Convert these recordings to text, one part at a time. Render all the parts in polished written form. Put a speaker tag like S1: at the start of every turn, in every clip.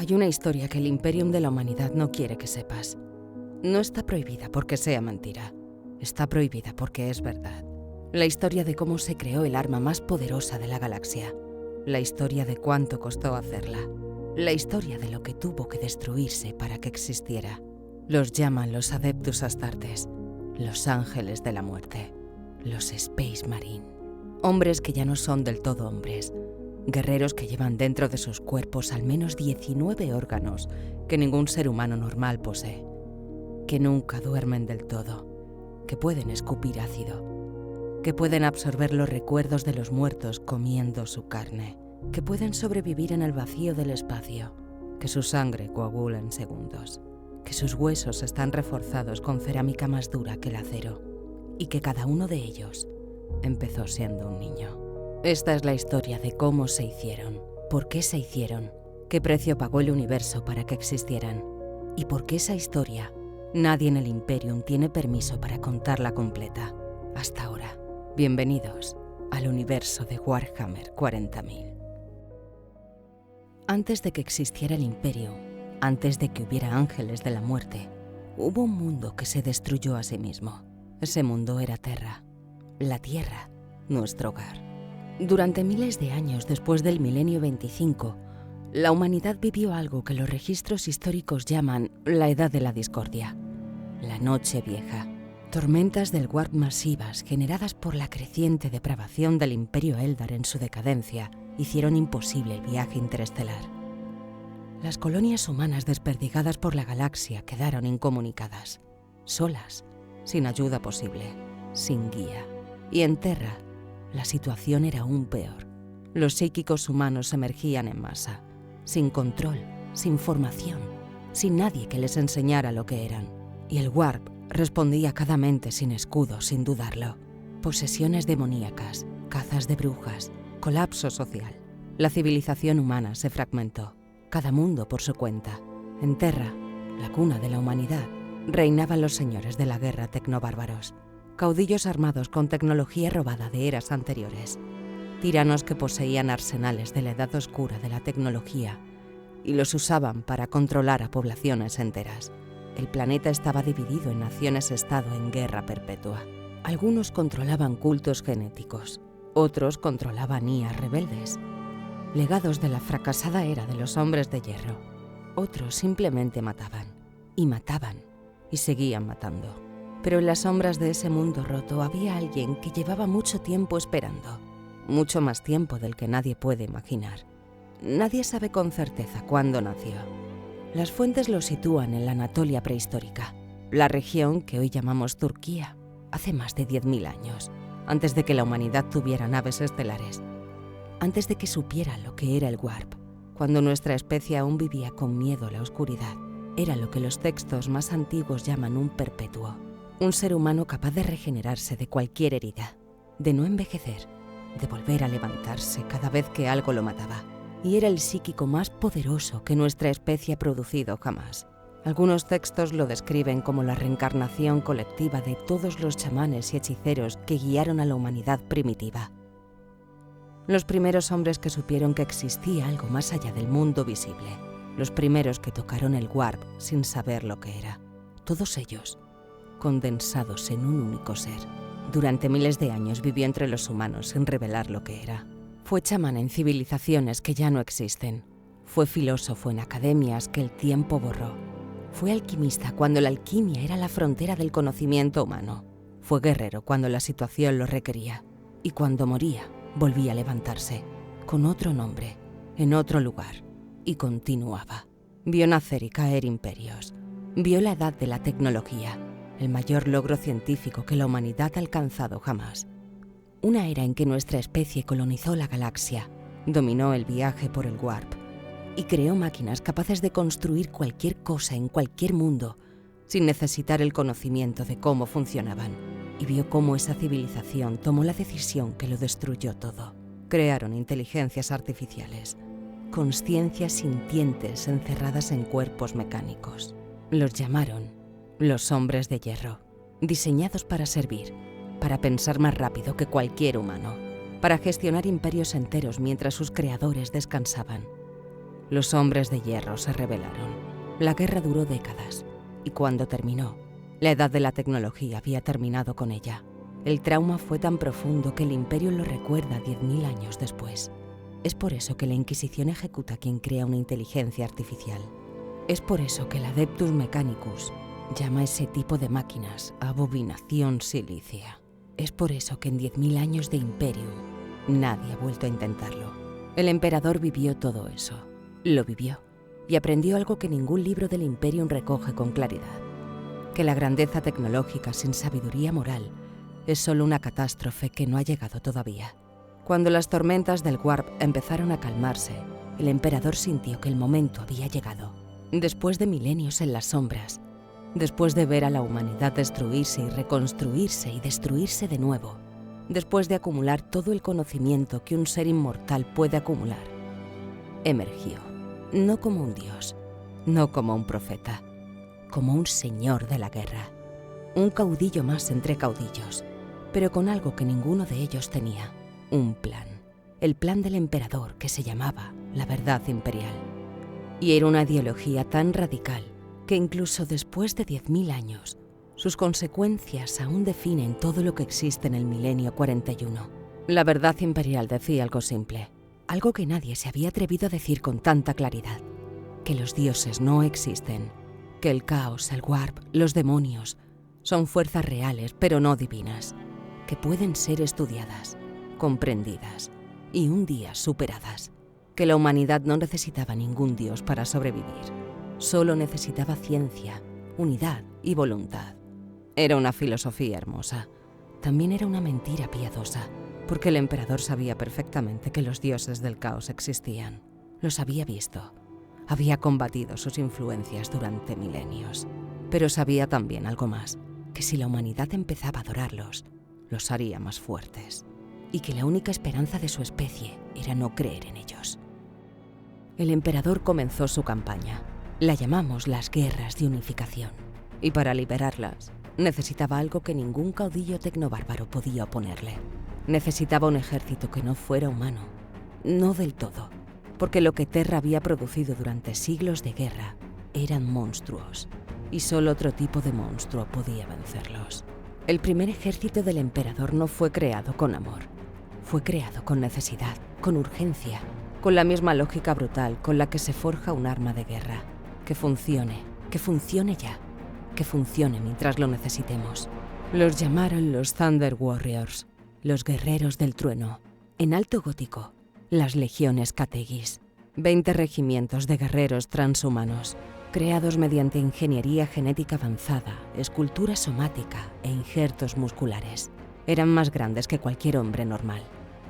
S1: Hay una historia que el Imperium de la Humanidad no quiere que sepas. No está prohibida porque sea mentira. Está prohibida porque es verdad. La historia de cómo se creó el arma más poderosa de la galaxia. La historia de cuánto costó hacerla. La historia de lo que tuvo que destruirse para que existiera. Los llaman los Adeptus Astartes, los ángeles de la muerte, los Space Marine. Hombres que ya no son del todo hombres. Guerreros que llevan dentro de sus cuerpos al menos 19 órganos que ningún ser humano normal posee. Que nunca duermen del todo. Que pueden escupir ácido. Que pueden absorber los recuerdos de los muertos comiendo su carne. Que pueden sobrevivir en el vacío del espacio. Que su sangre coagula en segundos. Que sus huesos están reforzados con cerámica más dura que el acero. Y que cada uno de ellos empezó siendo un niño. Esta es la historia de cómo se hicieron, por qué se hicieron, qué precio pagó el universo para que existieran, y por qué esa historia nadie en el Imperium tiene permiso para contarla completa, hasta ahora. Bienvenidos al universo de Warhammer 40.000. Antes de que existiera el Imperium, antes de que hubiera ángeles de la muerte, hubo un mundo que se destruyó a sí mismo. Ese mundo era Terra, la Tierra, nuestro hogar. Durante miles de años después del milenio 25, la humanidad vivió algo que los registros históricos llaman la Edad de la Discordia, la Noche Vieja. Tormentas del Warp masivas generadas por la creciente depravación del Imperio Eldar en su decadencia hicieron imposible el viaje interestelar. Las colonias humanas desperdigadas por la galaxia quedaron incomunicadas, solas, sin ayuda posible, sin guía. Y en Terra, la situación era aún peor. Los psíquicos humanos emergían en masa, sin control, sin formación, sin nadie que les enseñara lo que eran. Y el Warp respondía a cada mente sin escudo, sin dudarlo. Posesiones demoníacas, cazas de brujas, colapso social. La civilización humana se fragmentó, cada mundo por su cuenta. En Terra, la cuna de la humanidad, reinaban los señores de la guerra tecnobárbaros. Caudillos armados con tecnología robada de eras anteriores, tiranos que poseían arsenales de la edad oscura de la tecnología y los usaban para controlar a poblaciones enteras. El planeta estaba dividido en naciones-estado en guerra perpetua. Algunos controlaban cultos genéticos, otros controlaban IAs rebeldes, legados de la fracasada era de los hombres de hierro. Otros simplemente mataban, y seguían matando. Pero en las sombras de ese mundo roto había alguien que llevaba mucho tiempo esperando, mucho más tiempo del que nadie puede imaginar. Nadie sabe con certeza cuándo nació. Las fuentes lo sitúan en la Anatolia prehistórica, la región que hoy llamamos Turquía, hace más de 10.000 años, antes de que la humanidad tuviera naves estelares, antes de que supiera lo que era el Warp, cuando nuestra especie aún vivía con miedo a la oscuridad. Era lo que los textos más antiguos llaman un perpetuo. Un ser humano capaz de regenerarse de cualquier herida, de no envejecer, de volver a levantarse cada vez que algo lo mataba. Y era el psíquico más poderoso que nuestra especie ha producido jamás. Algunos textos lo describen como la reencarnación colectiva de todos los chamanes y hechiceros que guiaron a la humanidad primitiva. Los primeros hombres que supieron que existía algo más allá del mundo visible. Los primeros que tocaron el Warp sin saber lo que era. Todos ellos condensados en un único ser. Durante miles de años vivió entre los humanos sin revelar lo que era. Fue chamán en civilizaciones que ya no existen. Fue filósofo en academias que el tiempo borró. Fue alquimista cuando la alquimia era la frontera del conocimiento humano. Fue guerrero cuando la situación lo requería. Y cuando moría, volvía a levantarse, con otro nombre, en otro lugar, y continuaba. Vio nacer y caer imperios. Vio la edad de la tecnología, el mayor logro científico que la humanidad ha alcanzado jamás. Una era en que nuestra especie colonizó la galaxia, dominó el viaje por el Warp y creó máquinas capaces de construir cualquier cosa en cualquier mundo sin necesitar el conocimiento de cómo funcionaban. Y vio cómo esa civilización tomó la decisión que lo destruyó todo. Crearon inteligencias artificiales, consciencias sintientes encerradas en cuerpos mecánicos. Los llamaron los hombres de hierro, diseñados para servir, para pensar más rápido que cualquier humano, para gestionar imperios enteros mientras sus creadores descansaban. Los hombres de hierro se rebelaron. La guerra duró décadas, y cuando terminó, la edad de la tecnología había terminado con ella. El trauma fue tan profundo que el Imperio lo recuerda 10.000 años después. Es por eso que la Inquisición ejecuta a quien crea una inteligencia artificial. Es por eso que el Adeptus Mechanicus llama a ese tipo de máquinas abominación silicia. Es por eso que en 10.000 años de Imperium nadie ha vuelto a intentarlo. El emperador vivió todo eso. Lo vivió y aprendió algo que ningún libro del Imperium recoge con claridad. Que la grandeza tecnológica sin sabiduría moral es solo una catástrofe que no ha llegado todavía. Cuando las tormentas del Warp empezaron a calmarse, el emperador sintió que el momento había llegado. Después de milenios en las sombras, después de ver a la humanidad destruirse y reconstruirse y destruirse de nuevo, después de acumular todo el conocimiento que un ser inmortal puede acumular, emergió, no como un dios, no como un profeta, como un señor de la guerra, un caudillo más entre caudillos, pero con algo que ninguno de ellos tenía, un plan. El plan del emperador que se llamaba la verdad imperial. Y era una ideología tan radical que incluso después de 10.000 años, sus consecuencias aún definen todo lo que existe en el milenio 41. La verdad imperial decía algo simple, algo que nadie se había atrevido a decir con tanta claridad, que los dioses no existen, que el caos, el warp, los demonios son fuerzas reales pero no divinas, que pueden ser estudiadas, comprendidas y un día superadas, que la humanidad no necesitaba ningún dios para sobrevivir, solo necesitaba ciencia, unidad y voluntad. Era una filosofía hermosa, también era una mentira piadosa, porque el emperador sabía perfectamente que los dioses del caos existían, los había visto, había combatido sus influencias durante milenios, pero sabía también algo más, que si la humanidad empezaba a adorarlos, los haría más fuertes, y que la única esperanza de su especie era no creer en ellos. El emperador comenzó su campaña. La llamamos las guerras de unificación, y para liberarlas necesitaba algo que ningún caudillo tecnobárbaro podía oponerle. Necesitaba un ejército que no fuera humano, no del todo, porque lo que Terra había producido durante siglos de guerra eran monstruos, y solo otro tipo de monstruo podía vencerlos. El primer ejército del emperador no fue creado con amor, fue creado con necesidad, con urgencia, con la misma lógica brutal con la que se forja un arma de guerra. Que funcione ya, que funcione mientras lo necesitemos. Los llamaron los Thunder Warriors, los guerreros del trueno. En alto gótico, las legiones Categis, 20 regimientos de guerreros transhumanos, creados mediante ingeniería genética avanzada, escultura somática e injertos musculares. Eran más grandes que cualquier hombre normal.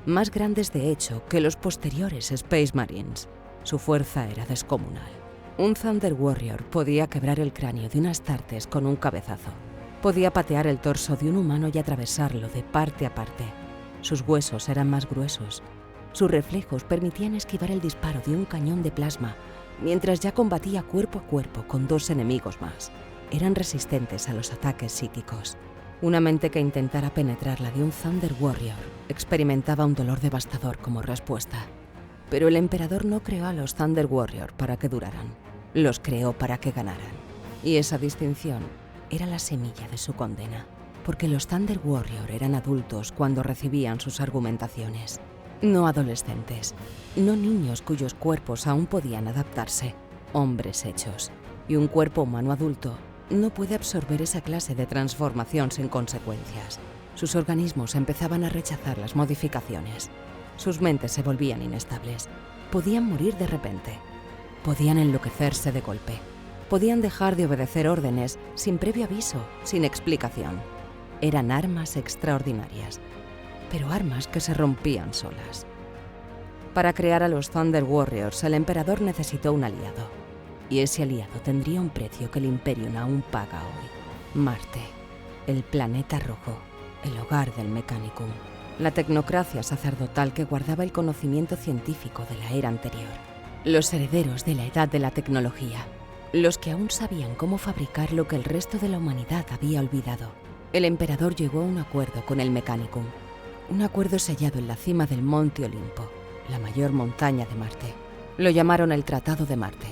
S1: Más grandes, de hecho, que los posteriores Space Marines. Su fuerza era descomunal. Un Thunder Warrior podía quebrar el cráneo de un Astartes con un cabezazo. Podía patear el torso de un humano y atravesarlo de parte a parte. Sus huesos eran más gruesos. Sus reflejos permitían esquivar el disparo de un cañón de plasma, mientras ya combatía cuerpo a cuerpo con 2 enemigos más. Eran resistentes a los ataques psíquicos. Una mente que intentara penetrar la de un Thunder Warrior experimentaba un dolor devastador como respuesta. Pero el emperador no creó a los Thunder Warrior para que duraran, los creó para que ganaran. Y esa distinción era la semilla de su condena, porque los Thunder Warrior eran adultos cuando recibían sus argumentaciones, no adolescentes, no niños cuyos cuerpos aún podían adaptarse, hombres hechos. Y un cuerpo humano adulto no puede absorber esa clase de transformación sin consecuencias. Sus organismos empezaban a rechazar las modificaciones. Sus mentes se volvían inestables. Podían morir de repente. Podían enloquecerse de golpe. Podían dejar de obedecer órdenes sin previo aviso, sin explicación. Eran armas extraordinarias, pero armas que se rompían solas. Para crear a los Thunder Warriors, el emperador necesitó un aliado. Y ese aliado tendría un precio que el Imperium aún paga hoy. Marte, el planeta rojo, el hogar del Mechanicum. La tecnocracia sacerdotal que guardaba el conocimiento científico de la era anterior. Los herederos de la edad de la tecnología. Los que aún sabían cómo fabricar lo que el resto de la humanidad había olvidado. El emperador llegó a un acuerdo con el Mechanicum. Un acuerdo sellado en la cima del Monte Olimpo, la mayor montaña de Marte. Lo llamaron el Tratado de Marte.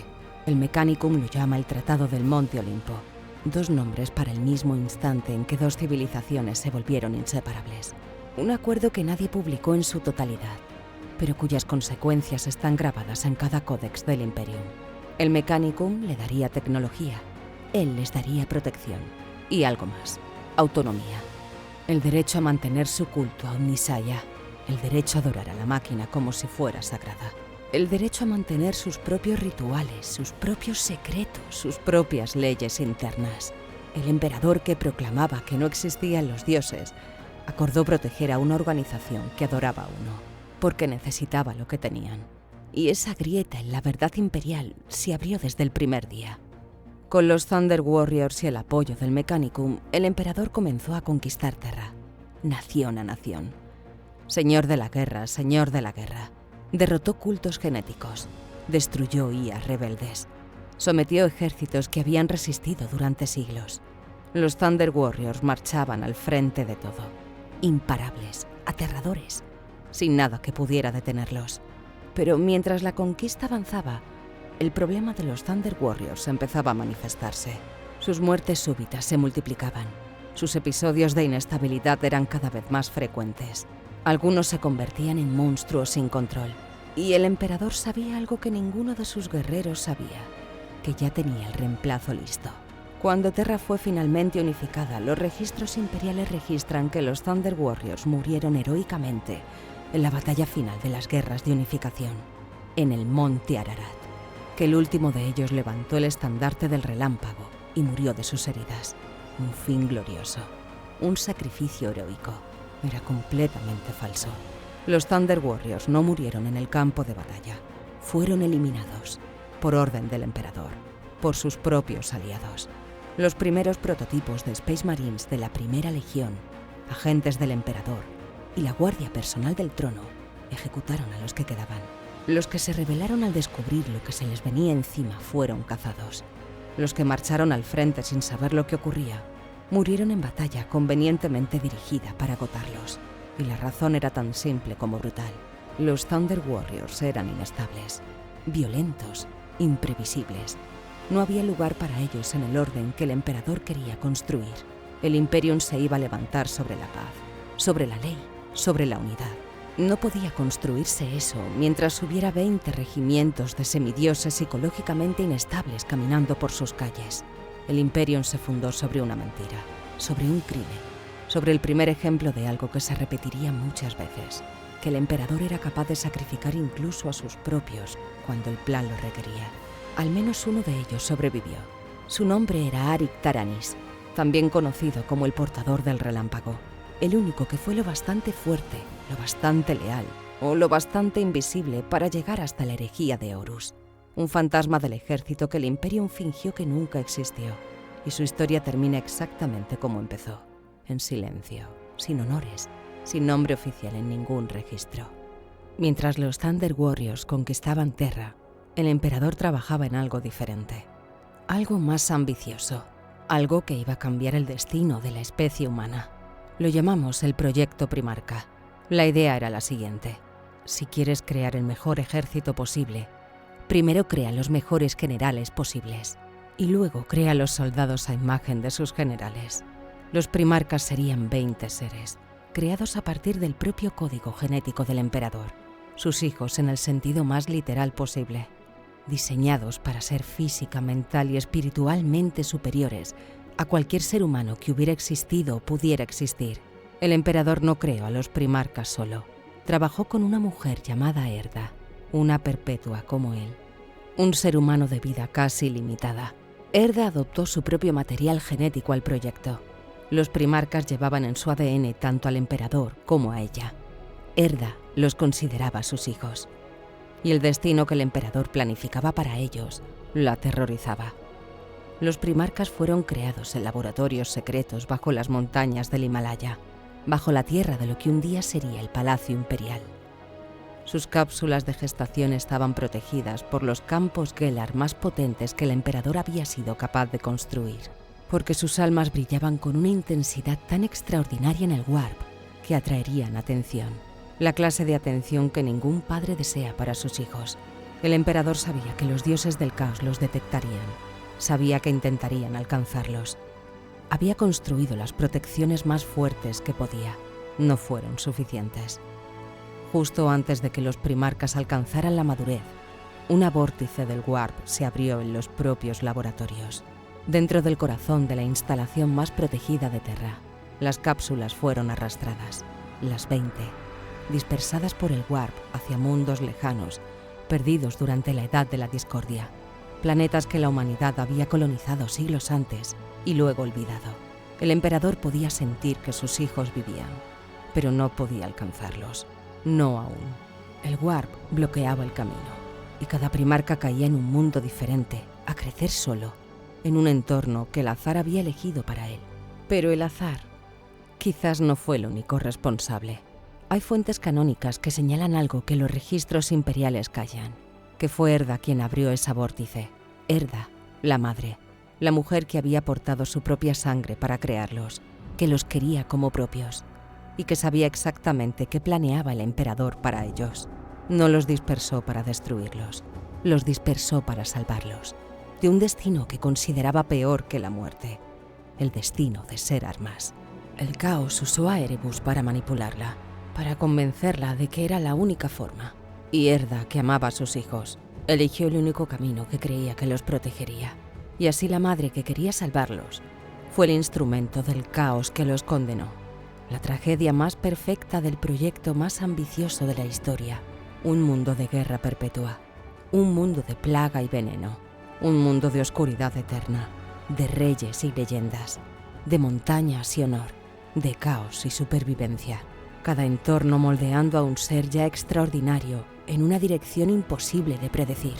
S1: El Mechanicum lo llama el Tratado del Monte Olimpo. Dos nombres para el mismo instante en que dos civilizaciones se volvieron inseparables. Un acuerdo que nadie publicó en su totalidad, pero cuyas consecuencias están grabadas en cada códex del Imperium. El Mechanicum le daría tecnología, él les daría protección y algo más, autonomía. El derecho a mantener su culto a Omnisaya, el derecho a adorar a la máquina como si fuera sagrada. El derecho a mantener sus propios rituales, sus propios secretos, sus propias leyes internas. El emperador que proclamaba que no existían los dioses, acordó proteger a una organización que adoraba a uno, porque necesitaba lo que tenían. Y esa grieta en la verdad imperial se abrió desde el primer día. Con los Thunder Warriors y el apoyo del Mechanicum, el emperador comenzó a conquistar Terra, nación a nación. Señor de la guerra, señor de la guerra. Derrotó cultos genéticos, destruyó IAs rebeldes, sometió ejércitos que habían resistido durante siglos. Los Thunder Warriors marchaban al frente de todo, imparables, aterradores, sin nada que pudiera detenerlos. Pero mientras la conquista avanzaba, el problema de los Thunder Warriors empezaba a manifestarse. Sus muertes súbitas se multiplicaban, sus episodios de inestabilidad eran cada vez más frecuentes. Algunos se convertían en monstruos sin control, y el emperador sabía algo que ninguno de sus guerreros sabía, que ya tenía el reemplazo listo. Cuando Terra fue finalmente unificada, los registros imperiales registran que los Thunder Warriors murieron heroicamente en la batalla final de las guerras de unificación, en el Monte Ararat, que el último de ellos levantó el estandarte del relámpago y murió de sus heridas. Un fin glorioso, un sacrificio heroico. Era completamente falso. Los Thunder Warriors no murieron en el campo de batalla. Fueron eliminados, por orden del emperador, por sus propios aliados. Los primeros prototipos de Space Marines de la Primera Legión, agentes del emperador y la guardia personal del trono, ejecutaron a los que quedaban. Los que se rebelaron al descubrir lo que se les venía encima fueron cazados. Los que marcharon al frente sin saber lo que ocurría, murieron en batalla convenientemente dirigida para agotarlos. Y la razón era tan simple como brutal. Los Thunder Warriors eran inestables, violentos, imprevisibles. No había lugar para ellos en el orden que el emperador quería construir. El Imperium se iba a levantar sobre la paz, sobre la ley, sobre la unidad. No podía construirse eso mientras hubiera 20 regimientos de semidioses psicológicamente inestables caminando por sus calles. El Imperium se fundó sobre una mentira, sobre un crimen, sobre el primer ejemplo de algo que se repetiría muchas veces, que el emperador era capaz de sacrificar incluso a sus propios cuando el plan lo requería. Al menos uno de ellos sobrevivió. Su nombre era Arik Taranis, también conocido como el portador del relámpago, el único que fue lo bastante fuerte, lo bastante leal o lo bastante invisible para llegar hasta la herejía de Horus. Un fantasma del ejército que el Imperium fingió que nunca existió, y su historia termina exactamente como empezó, en silencio, sin honores, sin nombre oficial en ningún registro. Mientras los Thunder Warriors conquistaban Terra, el emperador trabajaba en algo diferente, algo más ambicioso, algo que iba a cambiar el destino de la especie humana. Lo llamamos el Proyecto Primarca. La idea era la siguiente: si quieres crear el mejor ejército posible, primero crea los mejores generales posibles, y luego crea los soldados a imagen de sus generales. Los primarcas serían 20 seres, creados a partir del propio código genético del emperador, sus hijos en el sentido más literal posible, diseñados para ser física, mental y espiritualmente superiores a cualquier ser humano que hubiera existido o pudiera existir. El emperador no creó a los primarcas solo, trabajó con una mujer llamada Erda, una perpetua como él, un ser humano de vida casi limitada. Erda adoptó su propio material genético al proyecto. Los primarcas llevaban en su ADN tanto al emperador como a ella. Erda los consideraba sus hijos, y el destino que el emperador planificaba para ellos lo aterrorizaba. Los primarcas fueron creados en laboratorios secretos bajo las montañas del Himalaya, bajo la tierra de lo que un día sería el Palacio Imperial. Sus cápsulas de gestación estaban protegidas por los campos Gelar más potentes que el emperador había sido capaz de construir, porque sus almas brillaban con una intensidad tan extraordinaria en el Warp que atraerían atención, la clase de atención que ningún padre desea para sus hijos. El emperador sabía que los dioses del caos los detectarían. Sabía que intentarían alcanzarlos. Había construido las protecciones más fuertes que podía. No fueron suficientes. Justo antes de que los primarcas alcanzaran la madurez, una vórtice del Warp se abrió en los propios laboratorios. Dentro del corazón de la instalación más protegida de Terra, las cápsulas fueron arrastradas, las 20, dispersadas por el Warp hacia mundos lejanos, perdidos durante la Edad de la Discordia, planetas que la humanidad había colonizado siglos antes y luego olvidado. El emperador podía sentir que sus hijos vivían, pero no podía alcanzarlos. No aún. El Warp bloqueaba el camino, y cada primarca caía en un mundo diferente, a crecer solo, en un entorno que el azar había elegido para él. Pero el azar quizás no fue el único responsable. Hay fuentes canónicas que señalan algo que los registros imperiales callan, que fue Erda quien abrió esa vórtice. Erda, la madre, la mujer que había aportado su propia sangre para crearlos, que los quería como propios, y que sabía exactamente qué planeaba el emperador para ellos. No los dispersó para destruirlos, los dispersó para salvarlos, de un destino que consideraba peor que la muerte, el destino de ser armas. El caos usó a Erebus para manipularla, para convencerla de que era la única forma. Y Erda, que amaba a sus hijos, eligió el único camino que creía que los protegería. Y así la madre que quería salvarlos fue el instrumento del caos que los condenó. La tragedia más perfecta del proyecto más ambicioso de la historia. Un mundo de guerra perpetua. Un mundo de plaga y veneno. Un mundo de oscuridad eterna. De reyes y leyendas. De montañas y honor. De caos y supervivencia. Cada entorno moldeando a un ser ya extraordinario en una dirección imposible de predecir.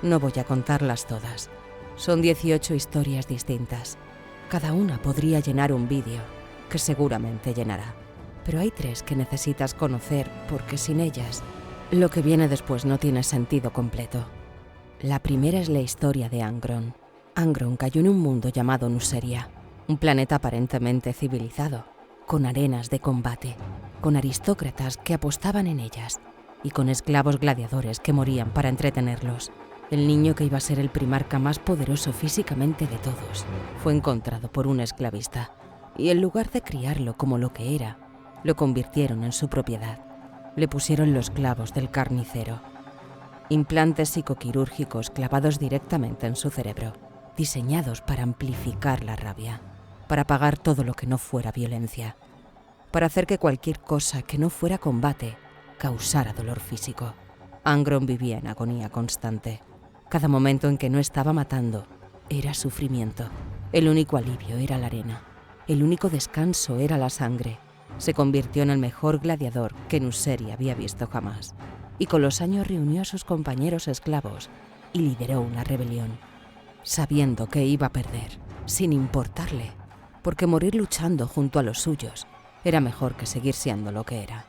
S1: No voy a contarlas todas. Son 18 historias distintas. Cada una podría llenar un vídeo, que seguramente llenará. Pero hay 3 que necesitas conocer porque sin ellas, lo que viene después no tiene sentido completo. La primera es la historia de Angron. Angron cayó en un mundo llamado Nuseria, un planeta aparentemente civilizado, con arenas de combate, con aristócratas que apostaban en ellas y con esclavos gladiadores que morían para entretenerlos. El niño que iba a ser el primarca más poderoso físicamente de todos fue encontrado por un esclavista y en lugar de criarlo como lo que era, lo convirtieron en su propiedad. Le pusieron los clavos del carnicero, implantes psicoquirúrgicos clavados directamente en su cerebro, diseñados para amplificar la rabia, para apagar todo lo que no fuera violencia, para hacer que cualquier cosa que no fuera combate causara dolor físico. Angron vivía en agonía constante. Cada momento en que no estaba matando era sufrimiento. El único alivio era la arena. El único descanso era la sangre. Se convirtió en el mejor gladiador que Nuseria había visto jamás. Y con los años reunió a sus compañeros esclavos y lideró una rebelión, sabiendo que iba a perder, sin importarle, porque morir luchando junto a los suyos era mejor que seguir siendo lo que era.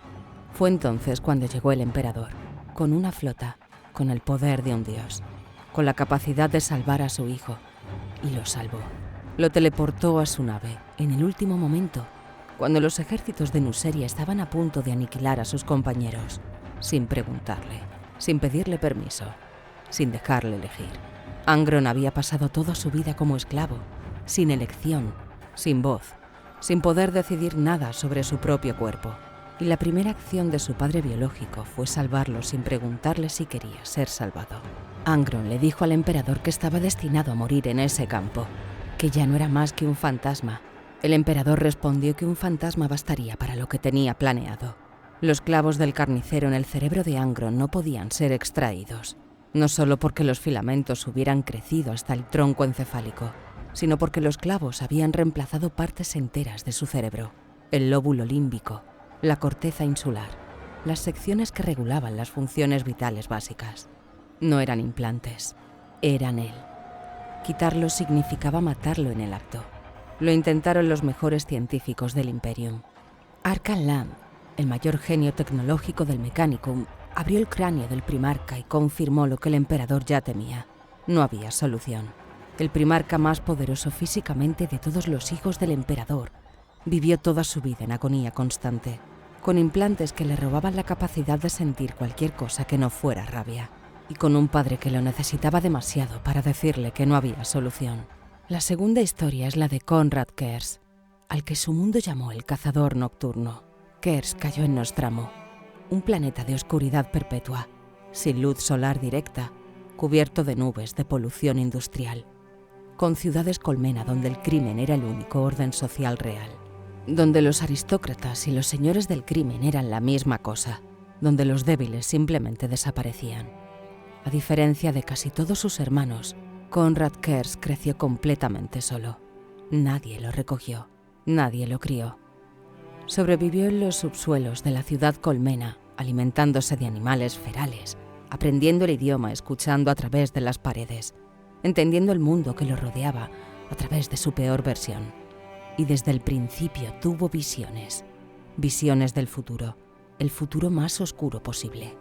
S1: Fue entonces cuando llegó el emperador, con una flota, con el poder de un dios, con la capacidad de salvar a su hijo, y lo salvó. Lo teleportó a su nave en el último momento, cuando los ejércitos de Nuseria estaban a punto de aniquilar a sus compañeros, sin preguntarle, sin pedirle permiso, sin dejarle elegir. Angron había pasado toda su vida como esclavo, sin elección, sin voz, sin poder decidir nada sobre su propio cuerpo. Y la primera acción de su padre biológico fue salvarlo sin preguntarle si quería ser salvado. Angron le dijo al emperador que estaba destinado a morir en ese campo, que ya no era más que un fantasma. El emperador respondió que un fantasma bastaría para lo que tenía planeado. Los clavos del carnicero en el cerebro de Angron no podían ser extraídos, no solo porque los filamentos hubieran crecido hasta el tronco encefálico, sino porque los clavos habían reemplazado partes enteras de su cerebro, el lóbulo límbico, la corteza insular, las secciones que regulaban las funciones vitales básicas. No eran implantes, eran él. Quitarlo significaba matarlo en el acto. Lo intentaron los mejores científicos del Imperium. Arkan Lam, el mayor genio tecnológico del Mechanicum, abrió el cráneo del primarca y confirmó lo que el emperador ya temía. No había solución. El primarca más poderoso físicamente de todos los hijos del emperador vivió toda su vida en agonía constante, con implantes que le robaban la capacidad de sentir cualquier cosa que no fuera rabia. y con un padre que lo necesitaba demasiado para decirle que no había solución. La segunda historia es la de Konrad Kersh, al que su mundo llamó el cazador nocturno. Kersh cayó en Nostramo, un planeta de oscuridad perpetua, sin luz solar directa, cubierto de nubes de polución industrial, con ciudades colmena donde el crimen era el único orden social real, donde los aristócratas y los señores del crimen eran la misma cosa, donde los débiles simplemente desaparecían. A diferencia de casi todos sus hermanos, Konrad Kersh creció completamente solo. Nadie lo recogió, nadie lo crió. Sobrevivió en los subsuelos de la ciudad colmena, alimentándose de animales ferales, aprendiendo el idioma escuchando a través de las paredes, entendiendo el mundo que lo rodeaba a través de su peor versión. Y desde el principio tuvo visiones, visiones del futuro, el futuro más oscuro posible.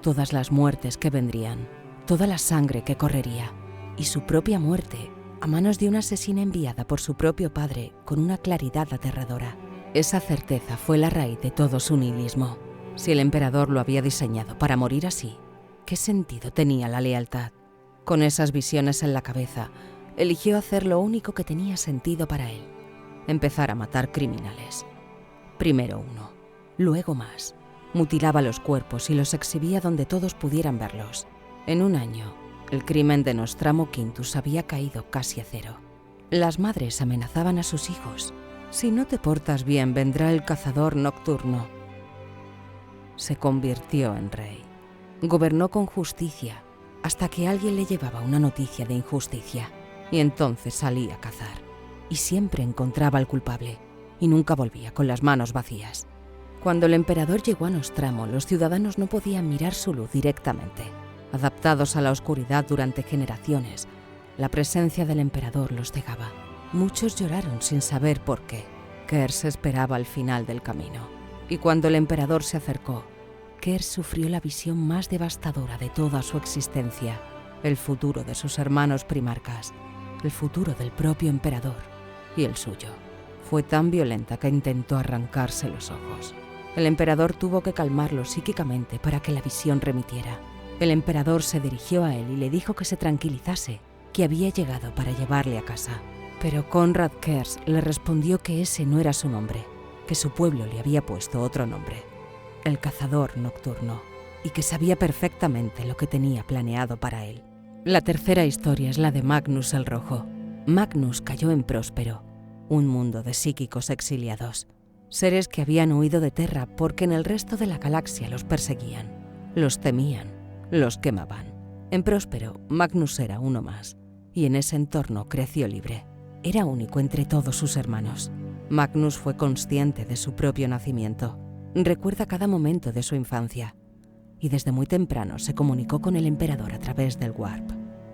S1: Todas las muertes que vendrían, toda la sangre que correría, y su propia muerte a manos de una asesina enviada por su propio padre con una claridad aterradora. Esa certeza fue la raíz de todo su nihilismo. Si el emperador lo había diseñado para morir así, ¿qué sentido tenía la lealtad? Con esas visiones en la cabeza, eligió hacer lo único que tenía sentido para él: empezar a matar criminales. Primero uno, luego más. Mutilaba los cuerpos y los exhibía donde todos pudieran verlos. En un año, el crimen de Nostramo Quintus había caído casi a cero. Las madres amenazaban a sus hijos: si no te portas bien, vendrá el cazador nocturno. Se convirtió en rey. Gobernó con justicia, hasta que alguien le llevaba una noticia de injusticia, y entonces salía a cazar. Y siempre encontraba al culpable, y nunca volvía con las manos vacías. Cuando el emperador llegó a Nostramo, los ciudadanos no podían mirar su luz directamente. Adaptados a la oscuridad durante generaciones, la presencia del emperador los cegaba. Muchos lloraron sin saber por qué. Kersh esperaba al final del camino. Y cuando el emperador se acercó, Kersh sufrió la visión más devastadora de toda su existencia: el futuro de sus hermanos primarcas, el futuro del propio emperador y el suyo. Fue tan violenta que intentó arrancarse los ojos. El emperador tuvo que calmarlo psíquicamente para que la visión remitiera. El emperador se dirigió a él y le dijo que se tranquilizase, que había llegado para llevarle a casa. Pero Konrad Kersh le respondió que ese no era su nombre, que su pueblo le había puesto otro nombre: el cazador nocturno, y que sabía perfectamente lo que tenía planeado para él. La tercera historia es la de Magnus el Rojo. Magnus cayó en Próspero, un mundo de psíquicos exiliados, seres que habían huido de Terra porque en el resto de la galaxia los perseguían, los temían, los quemaban. En Próspero, Magnus era uno más, y en ese entorno creció libre. Era único entre todos sus hermanos. Magnus fue consciente de su propio nacimiento. Recuerda cada momento de su infancia. Y desde muy temprano se comunicó con el emperador a través del Warp,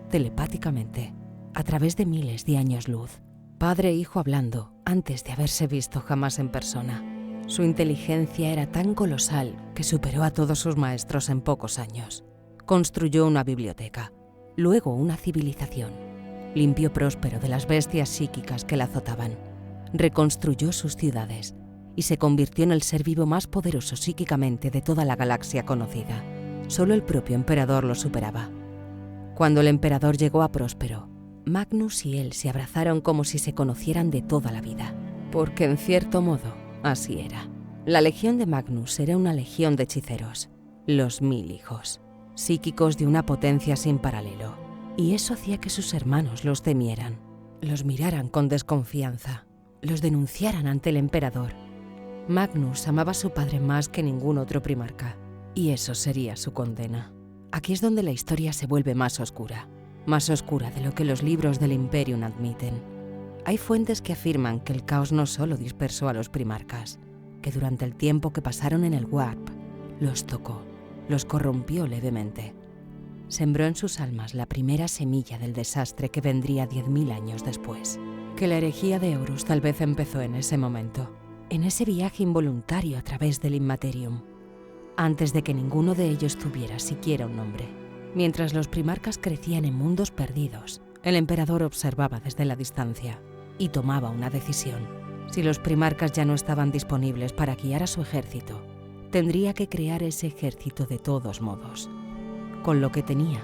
S1: telepáticamente, a través de miles de años luz. Padre e hijo hablando, antes de haberse visto jamás en persona. Su inteligencia era tan colosal que superó a todos sus maestros en pocos años. Construyó una biblioteca, luego una civilización. Limpió Próspero de las bestias psíquicas que la azotaban. Reconstruyó sus ciudades y se convirtió en el ser vivo más poderoso psíquicamente de toda la galaxia conocida. Solo el propio emperador lo superaba. Cuando el emperador llegó a Próspero, Magnus y él se abrazaron como si se conocieran de toda la vida, porque en cierto modo así era. La legión de Magnus era una legión de hechiceros, los 1000 hijos, psíquicos de una potencia sin paralelo. Y eso hacía que sus hermanos los temieran, los miraran con desconfianza, los denunciaran ante el emperador. Magnus amaba a su padre más que ningún otro primarca, y eso sería su condena. Aquí es donde la historia se vuelve más oscura de lo que los libros del Imperium admiten. Hay fuentes que afirman que el caos no solo dispersó a los primarcas, que durante el tiempo que pasaron en el Warp, los tocó, los corrompió levemente. Sembró en sus almas la primera semilla del desastre que vendría 10.000 años después. Que la herejía de Horus tal vez empezó en ese momento, en ese viaje involuntario a través del Immaterium, antes de que ninguno de ellos tuviera siquiera un nombre. Mientras los primarcas crecían en mundos perdidos, el emperador observaba desde la distancia y tomaba una decisión. Si los primarcas ya no estaban disponibles para guiar a su ejército, tendría que crear ese ejército de todos modos. con lo que tenía,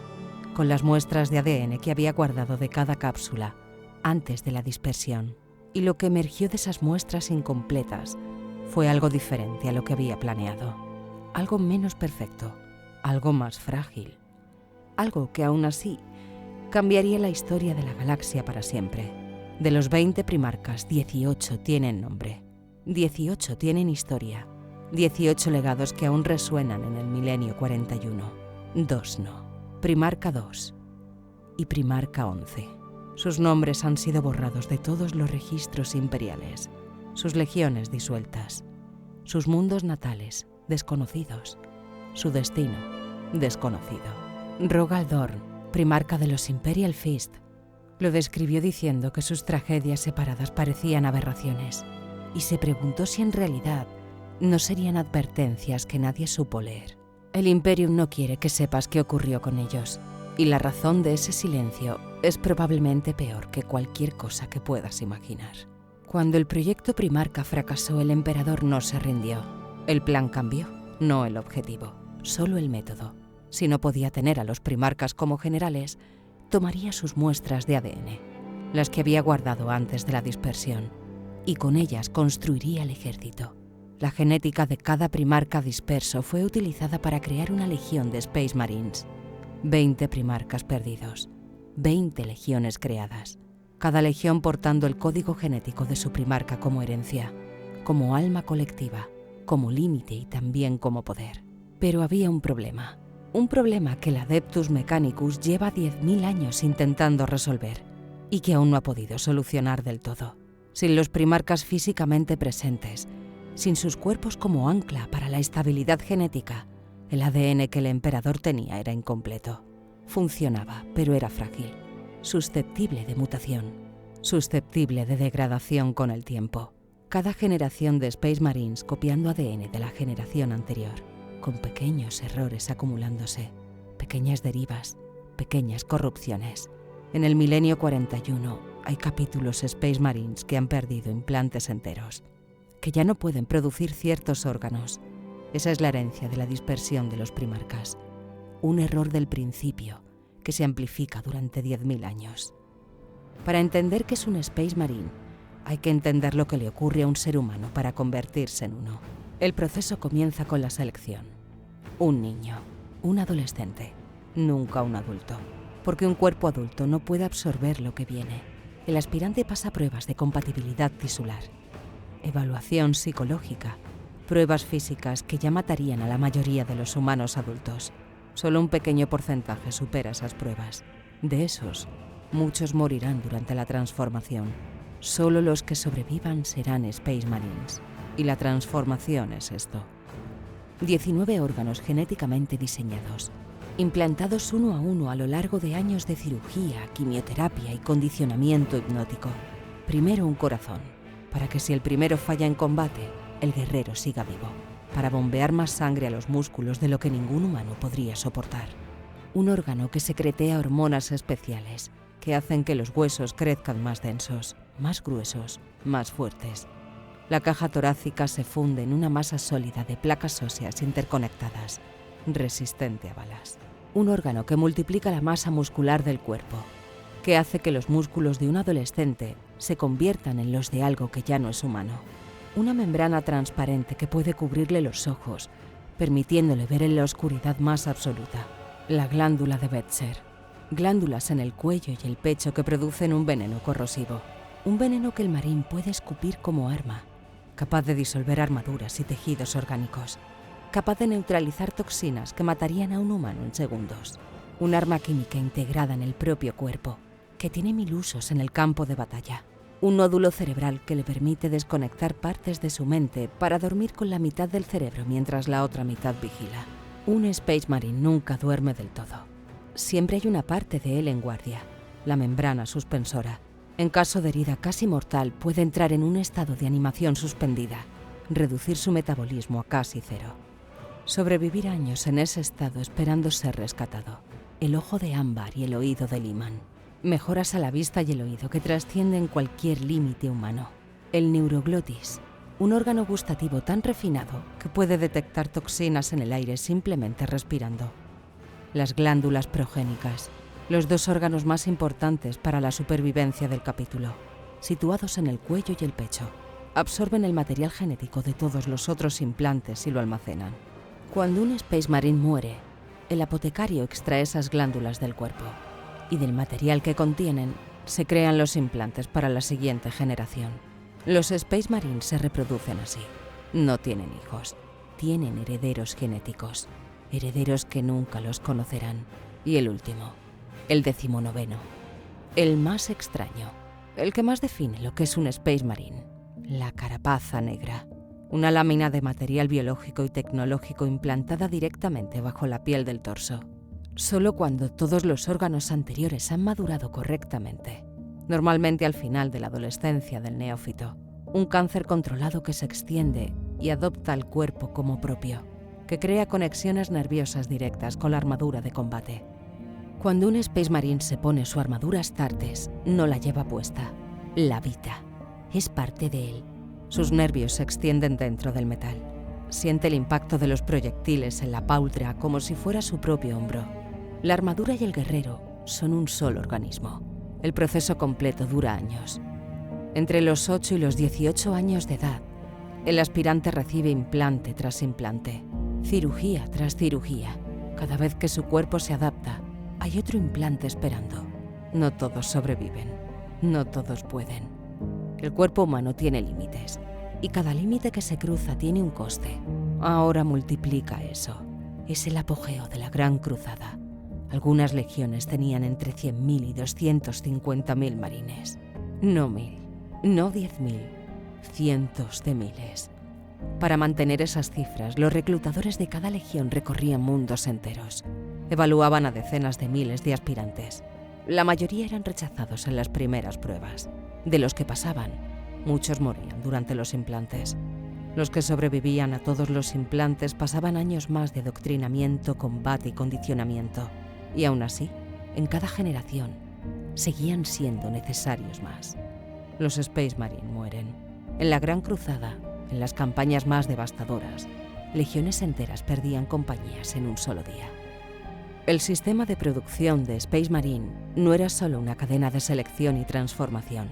S1: con las muestras de ADN que había guardado de cada cápsula antes de la dispersión. Y lo que emergió de esas muestras incompletas fue algo diferente a lo que había planeado. Algo menos perfecto, algo más frágil. Algo que aún así cambiaría la historia de la galaxia para siempre. De los 20 primarcas, 18 tienen nombre. 18 tienen historia. 18 legados que aún resuenan en el milenio 41. 2 no. Primarca 2 y Primarca 11. Sus nombres han sido borrados de todos los registros imperiales. Sus legiones disueltas. Sus mundos natales, desconocidos. Su destino, desconocido. Rogal Dorn, primarca de los Imperial Fist, lo describió diciendo que sus tragedias separadas parecían aberraciones y se preguntó si en realidad no serían advertencias que nadie supo leer. El Imperium no quiere que sepas qué ocurrió con ellos, y la razón de ese silencio es probablemente peor que cualquier cosa que puedas imaginar. Cuando el proyecto Primarca fracasó, el emperador no se rindió. El plan cambió, no el objetivo, solo el método. Si no podía tener a los primarcas como generales, tomaría sus muestras de ADN, las que había guardado antes de la dispersión, y con ellas construiría el ejército. La genética de cada primarca disperso fue utilizada para crear una legión de Space Marines. 20 primarcas perdidos, 20 legiones creadas, cada legión portando el código genético de su primarca como herencia, como alma colectiva, como límite y también como poder. Pero había un problema que el Adeptus Mechanicus lleva 10.000 años intentando resolver y que aún no ha podido solucionar del todo. Sin los primarcas físicamente presentes, sin sus cuerpos como ancla para la estabilidad genética, el ADN que el emperador tenía era incompleto. Funcionaba, pero era frágil, susceptible de mutación, susceptible de degradación con el tiempo. Cada generación de Space Marines copiando ADN de la generación anterior, con pequeños errores acumulándose, pequeñas derivas, pequeñas corrupciones. En el milenio 41 hay capítulos Space Marines que han perdido implantes enteros, que ya no pueden producir ciertos órganos. Esa es la herencia de la dispersión de los primarcas. Un error del principio que se amplifica durante 10.000 años. Para entender qué es un Space Marine, hay que entender lo que le ocurre a un ser humano para convertirse en uno. El proceso comienza con la selección. Un niño, un adolescente, nunca un adulto. Porque un cuerpo adulto no puede absorber lo que viene. El aspirante pasa pruebas de compatibilidad tisular, evaluación psicológica, pruebas físicas que ya matarían a la mayoría de los humanos adultos. Solo un pequeño porcentaje supera esas pruebas. De esos, muchos morirán durante la transformación. Solo los que sobrevivan serán Space Marines. Y la transformación es esto. 19 órganos genéticamente diseñados, implantados uno a uno a lo largo de años de cirugía, quimioterapia y condicionamiento hipnótico. Primero un corazón, para que si el primero falla en combate, el guerrero siga vivo, para bombear más sangre a los músculos de lo que ningún humano podría soportar. Un órgano que secretea hormonas especiales, que hacen que los huesos crezcan más densos, más gruesos, más fuertes. La caja torácica se funde en una masa sólida de placas óseas interconectadas, resistente a balas. Un órgano que multiplica la masa muscular del cuerpo, que hace que los músculos de un adolescente se conviertan en los de algo que ya no es humano. Una membrana transparente que puede cubrirle los ojos, permitiéndole ver en la oscuridad más absoluta. La glándula de Betzer. Glándulas en el cuello y el pecho que producen un veneno corrosivo. Un veneno que el marín puede escupir como arma, capaz de disolver armaduras y tejidos orgánicos, capaz de neutralizar toxinas que matarían a un humano en segundos. Un arma química integrada en el propio cuerpo, que tiene 1000 usos en el campo de batalla. Un nódulo cerebral que le permite desconectar partes de su mente para dormir con la mitad del cerebro mientras la otra mitad vigila. Un Space Marine nunca duerme del todo. Siempre hay una parte de él en guardia, la membrana suspensora. En caso de herida casi mortal, puede entrar en un estado de animación suspendida, reducir su metabolismo a casi cero. Sobrevivir años en ese estado esperando ser rescatado. El ojo de ámbar y el oído de Liman. Mejoras a la vista y el oído que trascienden cualquier límite humano. El neuroglotis, un órgano gustativo tan refinado que puede detectar toxinas en el aire simplemente respirando. las glándulas progénicas, los 2 órganos más importantes para la supervivencia del capítulo, situados en el cuello y el pecho. Absorben el material genético de todos los otros implantes y lo almacenan. Cuando un Space Marine muere, el apotecario extrae esas glándulas del cuerpo y del material que contienen se crean los implantes para la siguiente generación. Los Space Marines se reproducen así. No tienen hijos, tienen herederos genéticos, herederos que nunca los conocerán. Y el último, el 19º, el más extraño, el que más define lo que es un Space Marine, la carapaza negra. Una lámina de material biológico y tecnológico implantada directamente bajo la piel del torso. Solo cuando todos los órganos anteriores han madurado correctamente, normalmente al final de la adolescencia del neófito, un cáncer controlado que se extiende y adopta el cuerpo como propio, que crea conexiones nerviosas directas con la armadura de combate. Cuando un Space Marine se pone su armadura Astartes, no la lleva puesta, la habita, es parte de él. Sus nervios se extienden dentro del metal. Siente el impacto de los proyectiles en la pauldra como si fuera su propio hombro. La armadura y el guerrero son un solo organismo. El proceso completo dura años. Entre los 8 y los 18 años de edad, el aspirante recibe implante tras implante, cirugía tras cirugía. Cada vez que su cuerpo se adapta, hay otro implante esperando. No todos sobreviven. No todos pueden. El cuerpo humano tiene límites, y cada límite que se cruza tiene un coste. Ahora multiplica eso. Es el apogeo de la Gran Cruzada. Algunas legiones tenían entre 100.000 y 250.000 marines. No 1.000, no 10.000, cientos de miles. Para mantener esas cifras, los reclutadores de cada legión recorrían mundos enteros. Evaluaban a decenas de miles de aspirantes. La mayoría eran rechazados en las primeras pruebas. De los que pasaban, muchos morían durante los implantes. Los que sobrevivían a todos los implantes pasaban años más de adoctrinamiento, combate y condicionamiento. Y aún así, en cada generación, seguían siendo necesarios más. Los Space Marine mueren. En la Gran Cruzada, en las campañas más devastadoras, legiones enteras perdían compañías en un solo día. El sistema de producción de Space Marine no era solo una cadena de selección y transformación.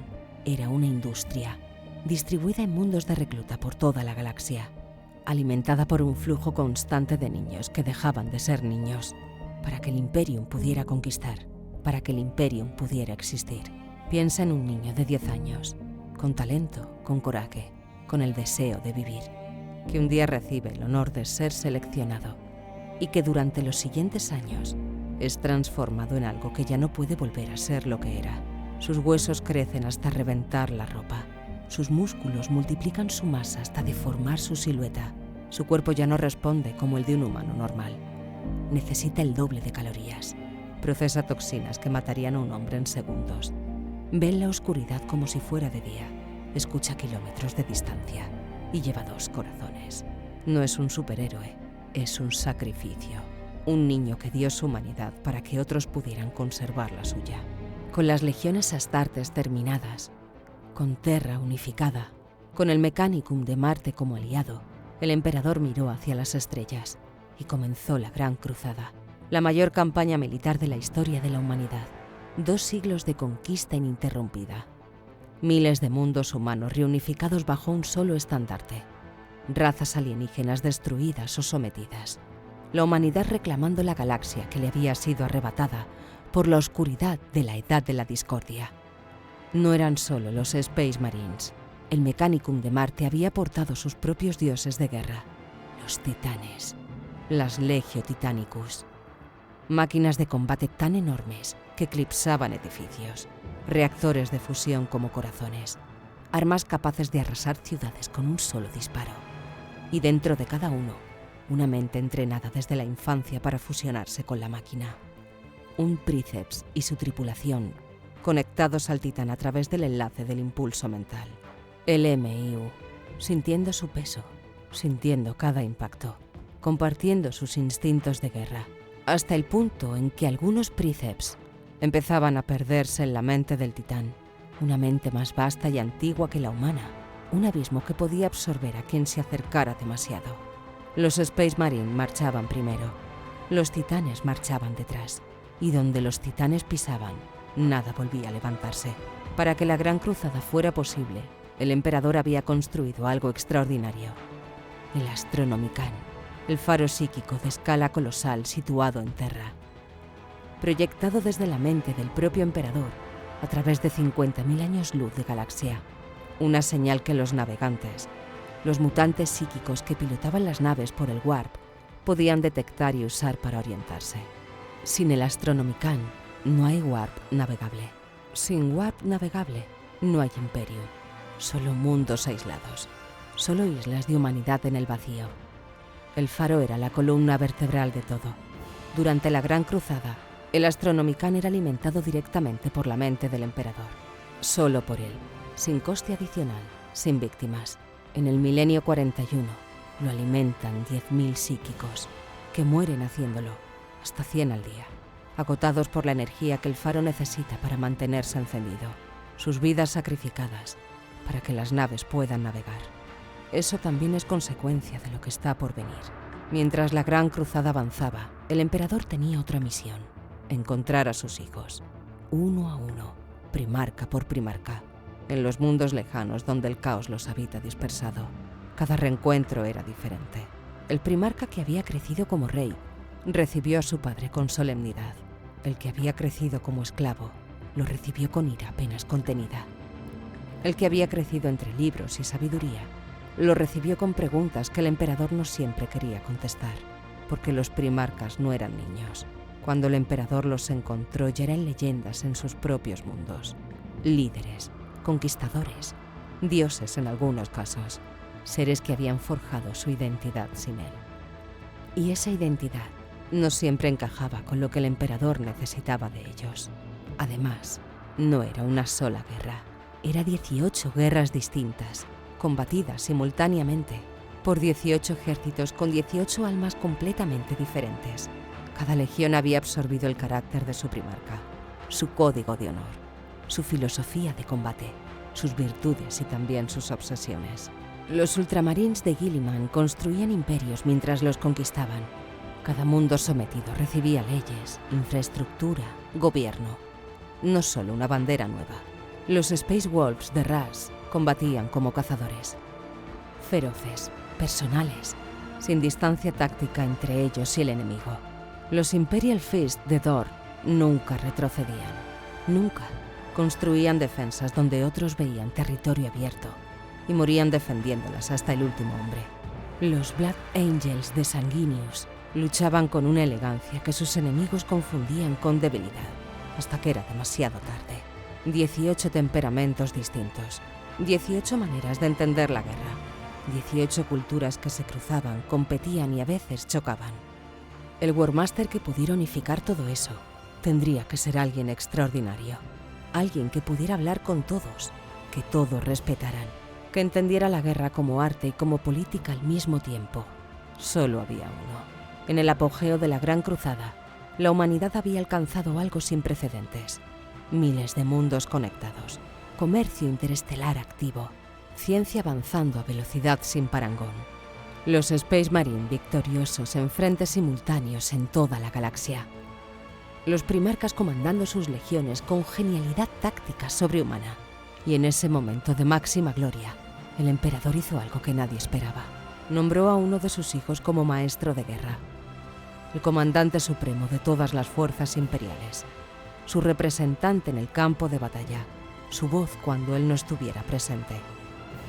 S1: Era una industria, distribuida en mundos de recluta por toda la galaxia, alimentada por un flujo constante de niños que dejaban de ser niños, para que el Imperium pudiera conquistar, para que el Imperium pudiera existir. Piensa en un niño de 10 años, con talento, con coraje, con el deseo de vivir, que un día recibe el honor de ser seleccionado y que durante los siguientes años es transformado en algo que ya no puede volver a ser lo que era. Sus huesos crecen hasta reventar la ropa. Sus músculos multiplican su masa hasta deformar su silueta. Su cuerpo ya no responde como el de un humano normal. Necesita el doble de calorías. Procesa toxinas que matarían a un hombre en segundos. Ve en la oscuridad como si fuera de día. Escucha a kilómetros de distancia. Y lleva 2 corazones. No es un superhéroe, es un sacrificio. Un niño que dio su humanidad para que otros pudieran conservar la suya. Con las legiones Astartes terminadas, con Terra unificada, con el Mechanicum de Marte como aliado, el emperador miró hacia las estrellas y comenzó la Gran Cruzada, la mayor campaña militar de la historia de la humanidad. 2 siglos de conquista ininterrumpida. Miles de mundos humanos reunificados bajo un solo estandarte. Razas alienígenas destruidas o sometidas. La humanidad reclamando la galaxia que le había sido arrebatada por la oscuridad de la Edad de la Discordia. No eran solo los Space Marines. El Mechanicum de Marte había portado sus propios dioses de guerra, los titanes, las Legio Titanicus. Máquinas de combate tan enormes que eclipsaban edificios, reactores de fusión como corazones, armas capaces de arrasar ciudades con un solo disparo. Y dentro de cada uno, una mente entrenada desde la infancia para fusionarse con la máquina. Un Príceps y su tripulación, conectados al titán a través del enlace del impulso mental. El MIU, sintiendo su peso, sintiendo cada impacto, compartiendo sus instintos de guerra, hasta el punto en que algunos Príceps empezaban a perderse en la mente del titán, una mente más vasta y antigua que la humana, un abismo que podía absorber a quien se acercara demasiado. Los Space Marine marchaban primero. Los titanes marchaban detrás, y donde los titanes pisaban, nada volvía a levantarse. Para que la Gran Cruzada fuera posible, el emperador había construido algo extraordinario: el Astronomicon, el faro psíquico de escala colosal situado en Terra. Proyectado desde la mente del propio emperador, a través de 50.000 años luz de galaxia, una señal que los navegantes, los mutantes psíquicos que pilotaban las naves por el Warp, podían detectar y usar para orientarse. Sin el Astronomicon, no hay Warp navegable. Sin Warp navegable, no hay Imperio. Solo mundos aislados. Solo islas de humanidad en el vacío. El faro era la columna vertebral de todo. Durante la Gran Cruzada, el Astronomicon era alimentado directamente por la mente del emperador. Solo por él, sin coste adicional, sin víctimas. En el milenio 41, lo alimentan 10.000 psíquicos, que mueren haciéndolo, hasta 100 al día, agotados por la energía que el faro necesita para mantenerse encendido, sus vidas sacrificadas para que las naves puedan navegar. Eso también es consecuencia de lo que está por venir. Mientras la Gran Cruzada avanzaba, el emperador tenía otra misión: encontrar a sus hijos, uno a uno, primarca por primarca, en los mundos lejanos donde el caos los habita dispersado. Cada reencuentro era diferente. El primarca que había crecido como rey recibió a su padre con solemnidad. El que había crecido como esclavo lo recibió con ira apenas contenida. El que había crecido entre libros y sabiduría lo recibió con preguntas que el emperador no siempre quería contestar, porque los primarcas no eran niños. Cuando el emperador los encontró, ya eran leyendas en sus propios mundos. Líderes, conquistadores, dioses en algunos casos, seres que habían forjado su identidad sin él. Y esa identidad no siempre encajaba con lo que el emperador necesitaba de ellos. Además, no era una sola guerra, era 18 guerras distintas, combatidas simultáneamente por 18 ejércitos con 18 almas completamente diferentes. Cada legión había absorbido el carácter de su primarca, su código de honor, su filosofía de combate, sus virtudes y también sus obsesiones. Los ultramarines de Guilliman construían imperios mientras los conquistaban. Cada mundo sometido recibía leyes, infraestructura, gobierno. No solo una bandera nueva. Los Space Wolves de Ras combatían como cazadores. Feroces, personales, sin distancia táctica entre ellos y el enemigo. Los Imperial Fist de Dor nunca retrocedían. Nunca. Construían defensas donde otros veían territorio abierto y morían defendiéndolas hasta el último hombre. Los Black Angels de Sanguinius luchaban con una elegancia que sus enemigos confundían con debilidad, hasta que era demasiado tarde. 18 temperamentos distintos, 18 maneras de entender la guerra, 18 culturas que se cruzaban, competían y a veces chocaban. El Warmaster que pudiera unificar todo eso tendría que ser alguien extraordinario, alguien que pudiera hablar con todos, que todos respetaran, que entendiera la guerra como arte y como política al mismo tiempo. Solo había uno. En el apogeo de la Gran Cruzada, la humanidad había alcanzado algo sin precedentes. Miles de mundos conectados, comercio interestelar activo, ciencia avanzando a velocidad sin parangón. Los Space Marine victoriosos en frentes simultáneos en toda la galaxia. Los primarcas comandando sus legiones con genialidad táctica sobrehumana. Y en ese momento de máxima gloria, el emperador hizo algo que nadie esperaba. Nombró a uno de sus hijos como maestro de guerra, el comandante supremo de todas las fuerzas imperiales, su representante en el campo de batalla, su voz cuando él no estuviera presente.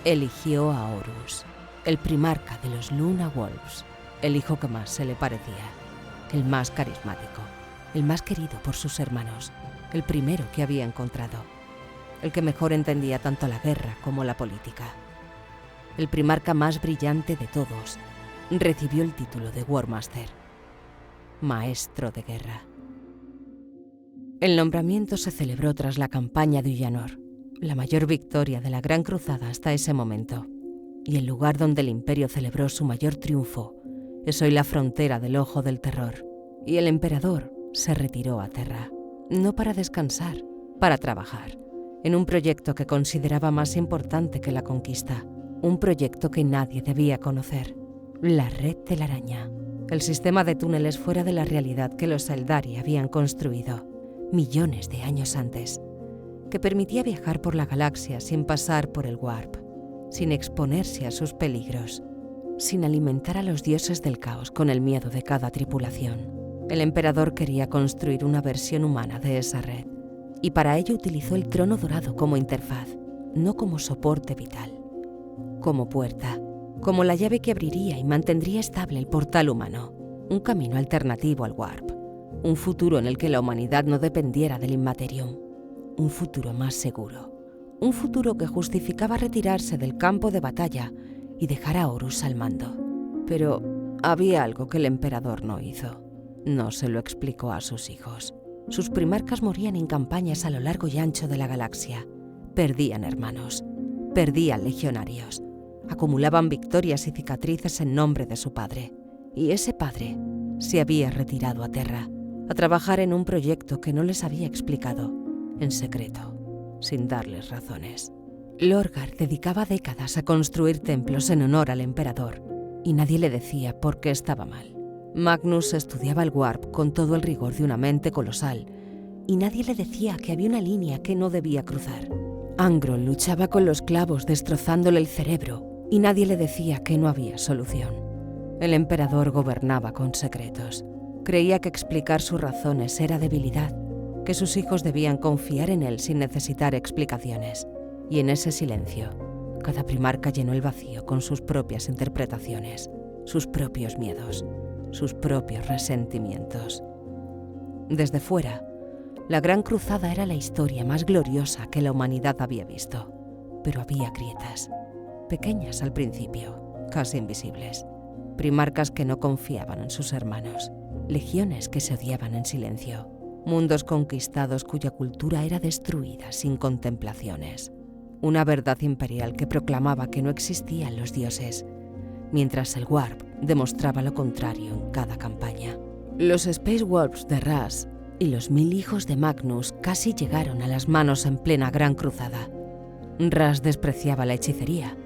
S1: Eligió a Horus, el primarca de los Luna Wolves, el hijo que más se le parecía, el más carismático, el más querido por sus hermanos, el primero que había encontrado, el que mejor entendía tanto la guerra como la política. El primarca más brillante de todos recibió el título de Warmaster, maestro de guerra. El nombramiento se celebró tras la campaña de Ullanor, la mayor victoria de la Gran Cruzada hasta ese momento, y el lugar donde el Imperio celebró su mayor triunfo es hoy la frontera del Ojo del Terror, y el emperador se retiró a Terra, no para descansar, para trabajar, en un proyecto que consideraba más importante que la conquista, un proyecto que nadie debía conocer, la Red Telaraña. el sistema de túneles fuera de la realidad que los Eldari habían construido millones de años antes, que permitía viajar por la galaxia sin pasar por el Warp, sin exponerse a sus peligros, sin alimentar a los dioses del caos con el miedo de cada tripulación. El emperador quería construir una versión humana de esa red, y para ello utilizó el trono dorado como interfaz, no como soporte vital, como puerta, como la llave que abriría y mantendría estable el portal humano, un camino alternativo al Warp, un futuro en el que la humanidad no dependiera del Immaterium, un futuro más seguro, un futuro que justificaba retirarse del campo de batalla y dejar a Horus al mando. Pero había algo que el emperador no hizo. No se lo explicó a sus hijos. Sus primarcas morían en campañas a lo largo y ancho de la galaxia. Perdían hermanos, perdían legionarios, acumulaban victorias y cicatrices en nombre de su padre. Y ese padre se había retirado a Terra, a trabajar en un proyecto que no les había explicado, en secreto, sin darles razones. Lorgar dedicaba décadas a construir templos en honor al emperador, y nadie le decía por qué estaba mal. Magnus estudiaba el Warp con todo el rigor de una mente colosal, y nadie le decía que había una línea que no debía cruzar. Angron luchaba con los clavos destrozándole el cerebro, y nadie le decía que no había solución. El emperador gobernaba con secretos. Creía que explicar sus razones era debilidad, que sus hijos debían confiar en él sin necesitar explicaciones. Y en ese silencio, cada primarca llenó el vacío con sus propias interpretaciones, sus propios miedos, sus propios resentimientos. Desde fuera, la Gran Cruzada era la historia más gloriosa que la humanidad había visto. Pero había grietas, pequeñas al principio, casi invisibles. Primarcas que no confiaban en sus hermanos, legiones que se odiaban en silencio, mundos conquistados cuya cultura era destruida sin contemplaciones. Una verdad imperial que proclamaba que no existían los dioses, mientras el Warp demostraba lo contrario en cada campaña. Los Space Warps de Ras y los 1000 hijos de Magnus casi llegaron a las manos en plena Gran Cruzada. Ras despreciaba la hechicería.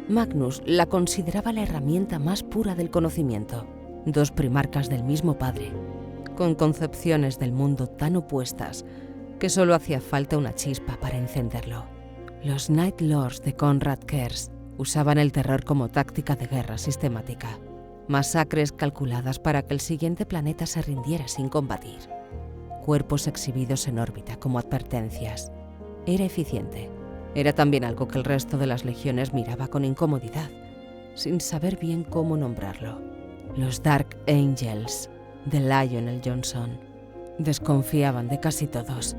S1: Magnus la consideraba la herramienta más pura del conocimiento. Dos primarcas del mismo padre, con concepciones del mundo tan opuestas que solo hacía falta una chispa para encenderlo. Los Night Lords de Konrad Curze usaban el terror como táctica de guerra sistemática. Masacres calculadas para que el siguiente planeta se rindiera sin combatir. Cuerpos exhibidos en órbita como advertencias. Era eficiente. Era también algo que el resto de las legiones miraba con incomodidad, sin saber bien cómo nombrarlo. Los Dark Angels de Lionel Johnson desconfiaban de casi todos.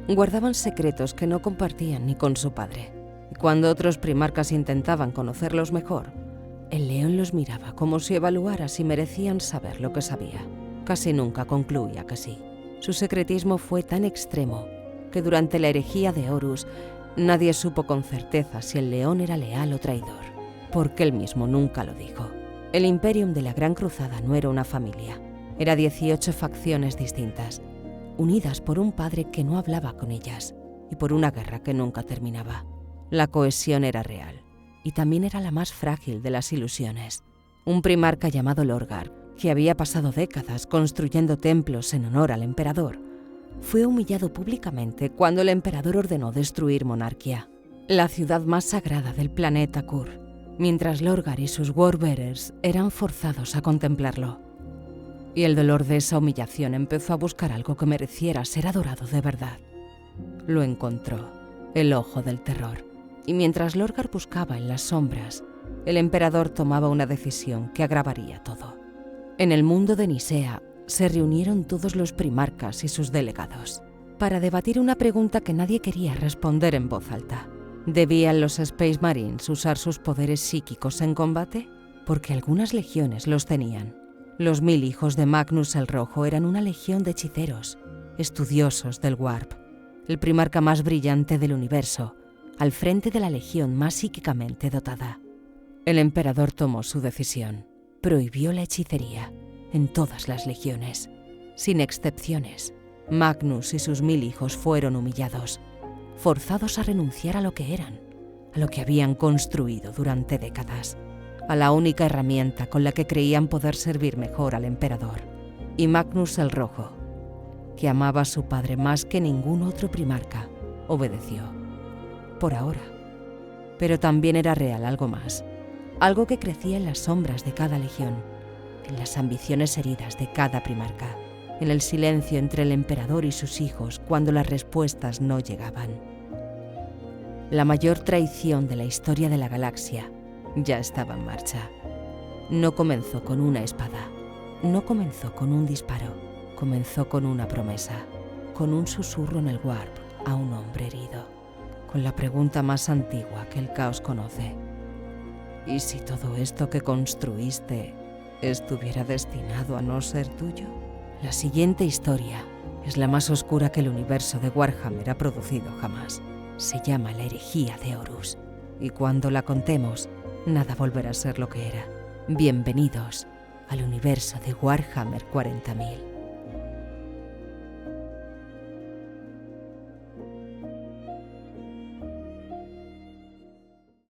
S1: Guardaban secretos que no compartían ni con su padre. Y cuando otros primarcas intentaban conocerlos mejor, el león los miraba como si evaluara si merecían saber lo que sabía. Casi nunca concluía que sí. Su secretismo fue tan extremo que durante la herejía de Horus nadie supo con certeza si el león era leal o traidor, porque él mismo nunca lo dijo. El Imperium de la Gran Cruzada no era una familia, era 18 facciones distintas, unidas por un padre que no hablaba con ellas y por una guerra que nunca terminaba. La cohesión era real, y también era la más frágil de las ilusiones. Un primarca llamado Lorgar, que había pasado décadas construyendo templos en honor al emperador, fue humillado públicamente cuando el emperador ordenó destruir Monarquía, la ciudad más sagrada del planeta Kur, mientras Lorgar y sus Warbearers eran forzados a contemplarlo. Y el dolor de esa humillación empezó a buscar algo que mereciera ser adorado de verdad. Lo encontró, el ojo del terror. Y mientras Lorgar buscaba en las sombras, el emperador tomaba una decisión que agravaría todo. En el mundo de Nisea se reunieron todos los primarcas y sus delegados para debatir una pregunta que nadie quería responder en voz alta. ¿Debían los Space Marines usar sus poderes psíquicos en combate? Porque algunas legiones los tenían. Los 1000 hijos de Magnus el Rojo eran una legión de hechiceros, estudiosos del Warp, el primarca más brillante del universo, al frente de la legión más psíquicamente dotada. El emperador tomó su decisión. Prohibió la hechicería en todas las legiones, sin excepciones. Magnus y sus 1000 hijos fueron humillados, forzados a renunciar a lo que eran, a lo que habían construido durante décadas. a la única herramienta con la que creían poder servir mejor al emperador. Y Magnus el Rojo, que amaba a su padre más que ningún otro primarca, obedeció. Por ahora. Pero también era real algo más. Algo que crecía en las sombras de cada legión, en las ambiciones heridas de cada primarca, en el silencio entre el emperador y sus hijos cuando las respuestas no llegaban. La mayor traición de la historia de la galaxia ya estaba en marcha. No comenzó con una espada, no comenzó con un disparo, comenzó con una promesa, con un susurro en el warp a un hombre herido, con la pregunta más antigua que el caos conoce. ¿Y si todo esto que construiste estuviera destinado a no ser tuyo? La siguiente historia es la más oscura que el universo de Warhammer ha producido jamás. Se llama la herejía de Horus, y cuando la contemos, nada volverá a ser lo que era. Bienvenidos al universo de Warhammer 40.000.